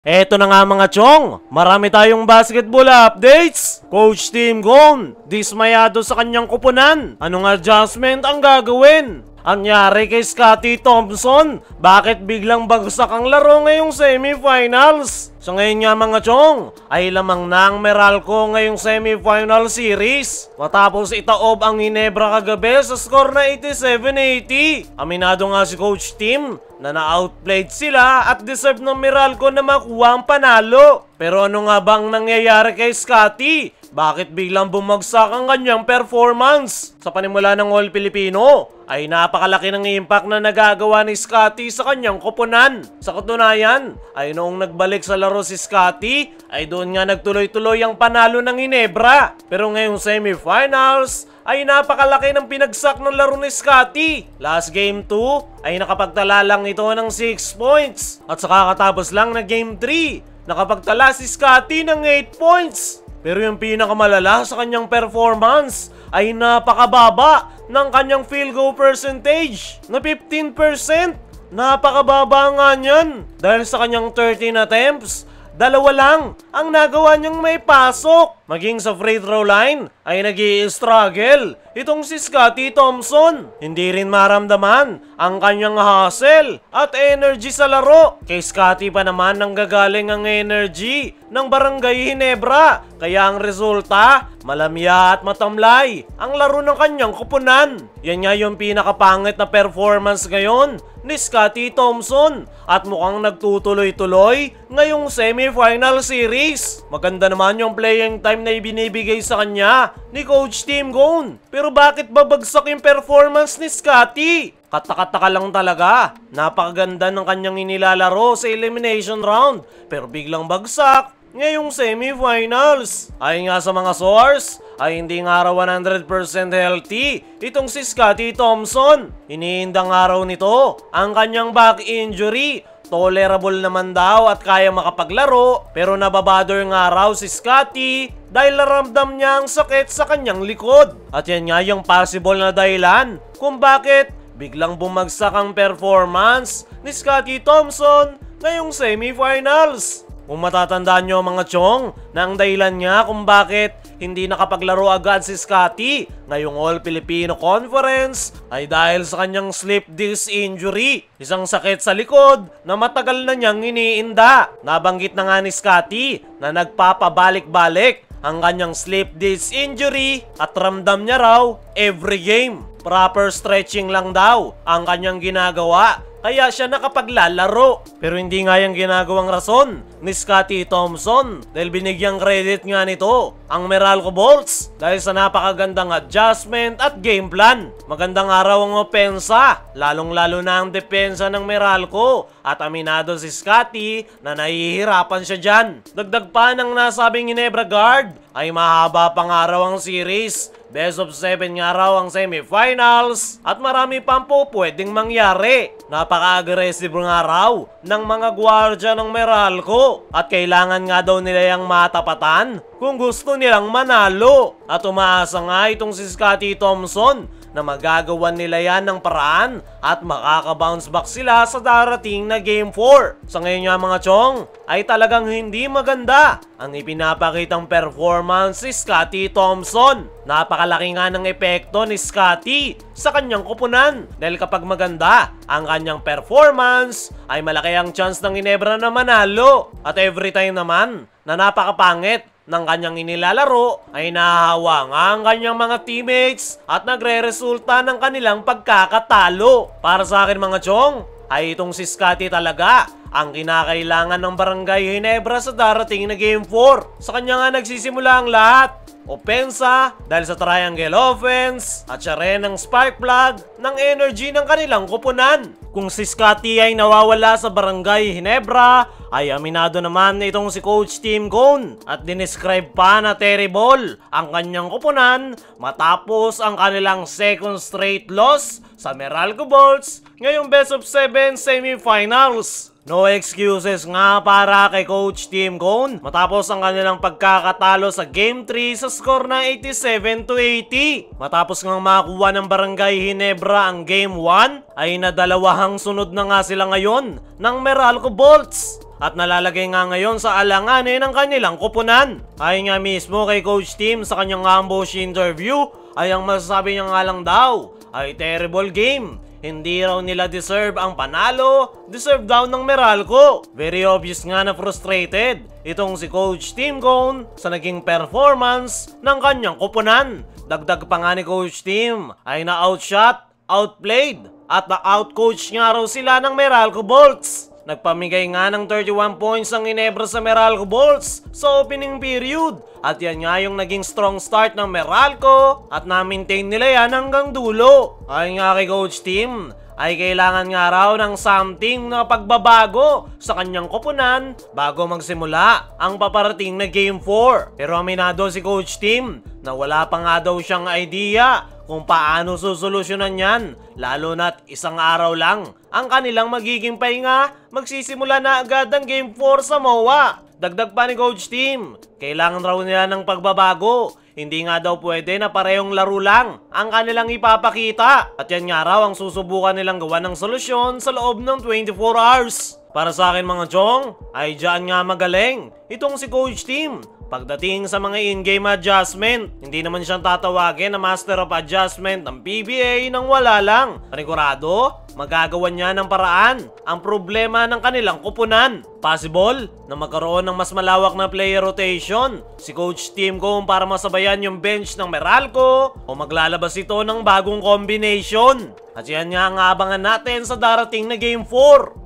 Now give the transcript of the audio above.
Eto na nga mga chong, marami tayong basketball updates. Coach Team Gone, dismayado sa kanyang kupunan. Anong adjustment ang gagawin? Anyari kay Scottie Thompson, bakit biglang bagsak ang laro ngayong semifinals? So ngayon nga mga chong, ay lamang na ang Meralco ngayong semifinal series. Matapos itaob ang Ginebra kagabi sa score na 87-80. Aminado nga si Coach Team na na-outplayed sila at deserve ng Meralco na makuha ang panalo. Pero ano nga bang nangyayari kay Scottie? Bakit biglang bumagsak ang kanyang performance? Sa panimula ng All Filipino, ay napakalaki ng impact na nagagawa ni Scottie sa kanyang koponan. Sa katunayan, ay noong nagbalik sa laro si Scottie, ay doon nga nagtuloy-tuloy ang panalo ng Ginebra. Pero ngayong semifinals, ay napakalaki ng pinagsak ng laro ni Scottie. Last game 2 ay nakapagtala lang ito ng 6 points. At sa kakatapos lang na game 3, nakapagtala si Scottie ng 8 points. Pero yung pinakamalala sa kanyang performance ay napakababa ng kanyang field goal percentage na 15%. Napakababa nga niyan. Dahil sa kanyang 13 attempts, dalawa lang ang nagawa niyang may pasok. Maging sa free throw line ay nag-i-struggle itong si Scottie Thompson. Hindi rin maramdaman ang kanyang hustle at energy sa laro. Kay Scottie pa naman nanggagaling ang energy ng Barangay Ginebra. Kaya ang resulta, malamya at matamlay ang laro ng kanyang kupunan. Yan nga yung pinakapangit na performance ngayon ni Scottie Thompson at mukhang nagtutuloy-tuloy ngayong semifinal series. Maganda naman yung playing time na ibinibigay sa kanya ni Coach Team Gone. Pero bakit babagsak yung performance ni Scottie? Katakataka lang talaga. Napakaganda ng kanyang inilalaro sa elimination round pero biglang bagsak ngayong semifinals. Ayon nga sa mga source, ay hindi nga raw 100% healthy itong si Scottie Thompson. Iniindang araw nito ang kanyang back injury. Tolerable naman daw at kaya makapaglaro, pero nababother nga raw si Scottie dahil naramdam niya ang sakit sa kanyang likod. At yan nga yung possible na dahilan kung bakit biglang bumagsak ang performance ni Scottie Thompson ngayong semifinals. Kung matatandaan nyo mga chong, na ang dahilan niya kung bakit hindi nakapaglaro agad si Scottie ngayong All Filipino Conference ay dahil sa kanyang slip disc injury. Isang sakit sa likod na matagal na niyang iniinda. Nabanggit na nga ni Scottie na nagpapabalik-balik ang kanyang slip disc injury at ramdam niya raw every game. Proper stretching lang daw ang kanyang ginagawa. Kaya siya nakapaglalaro. Pero hindi nga yung ginagawang rason ni Scottie Thompson dahil binigyang credit nga nito ang Meralco Bolts dahil sa napakagandang adjustment at game plan. Magandang araw ang opensa, lalong-lalo na ang depensa ng Meralco at aminado si Scottie na nahihirapan siya dyan. Dagdag pa ng nasabing Ginebra guard ay mahaba pang araw ang series. Best of 7 nga raw ang semifinals at marami pang po pwedeng mangyari. Napaka-aggressive nga raw ng mga gwardya ng Meralco at kailangan nga daw nila yung matapatan kung gusto nilang manalo. At umaasa nga itong si Scottie Thompson na magagawan nila yan ng paraan at makaka-bounce back sila sa darating na Game 4. Sa ngayon nga mga chong, ay talagang hindi maganda ang ipinapakitang performance ni Scottie Thompson. Napakalaki nga ng epekto ni Scottie sa kanyang kupunan dahil kapag maganda ang kanyang performance, ay malaki ang chance ng Ginebra na manalo. At every time naman na napakapangit ng kanyang inilalaro ay nahahawa nga ang kanyang mga teammates at nagre-resulta ng kanilang pagkakatalo. Para sa akin mga chong, ay itong si Scottie talaga ang kinakailangan ng Barangay Ginebra sa darating na Game 4. Sa kanya nga nagsisimula ang lahat. Opensa dahil sa triangle offense at siya rin ang spark plug ng energy ng kanilang kupunan. Kung si Scottie ay nawawala sa Barangay Ginebra, ay aminado naman itong si Coach Team Gone at dinescribe pa na terrible ang kanyang kupunan matapos ang kanilang second straight loss sa Meralco Bolts ngayong best of 7 semifinals. No excuses nga para kay Coach Team Gone matapos ang kanilang pagkakatalo sa Game 3 sa score na 87-80. Matapos ngang makuha ng Barangay Ginebra ang Game 1 ay nadalawahang sunod na nga sila ngayon ng Meralco Bolts. at nalalagay nga ngayon sa alanganin ng kanilang koponan. Ayon nga mismo kay Coach Tim sa kanyang ambush interview ay ang masasabi niya nga lang daw ay terrible game. Hindi raw nila deserve ang panalo, deserve daw ng Meralco. Very obvious nga na frustrated itong si Coach Tim Cone sa naging performance ng kanyang koponan. Dagdag pa nga ni Coach Tim ay na-outshot, outplayed at na-outcoach nga raw sila ng Meralco Bolts. Nagpamigay nga ng 31 points ang Ginebra sa Meralco Bolts sa opening period. At yan nga yung naging strong start ng Meralco at na-maintain nila yan hanggang dulo. Ayon nga kay Coach Tim, ay kailangan nga raw ng something na pagbabago sa kanyang koponan bago magsimula ang paparating na Game 4. Pero aminado si Coach Tim na wala pa nga daw siyang idea kung paano susolusyonan yan, lalo na't isang araw lang ang kanilang magiging pahinga, magsisimula na agad ang Game 4 sa MOA. Dagdag pa ni Coach Tim, kailangan raw nila ng pagbabago. Hindi nga daw pwede na parehong laro lang ang kanilang ipapakita. At yan nga raw ang susubukan nilang gawa ng solusyon sa loob ng 24 hours. Para sa akin mga chong, ay dyan nga magaling itong si Coach Tim. Pagdating sa mga in-game adjustment, hindi naman siyang tatawagin na Master of Adjustment ng PBA nang wala lang. Panigurado, magagawa niya ng paraan ang problema ng kanilang koponan. Possible na magkaroon ng mas malawak na player rotation si Coach Tim Cone para masabayan yung bench ng Meralco o maglalabas ito ng bagong combination. At yan nga ang abangan natin sa darating na Game 4.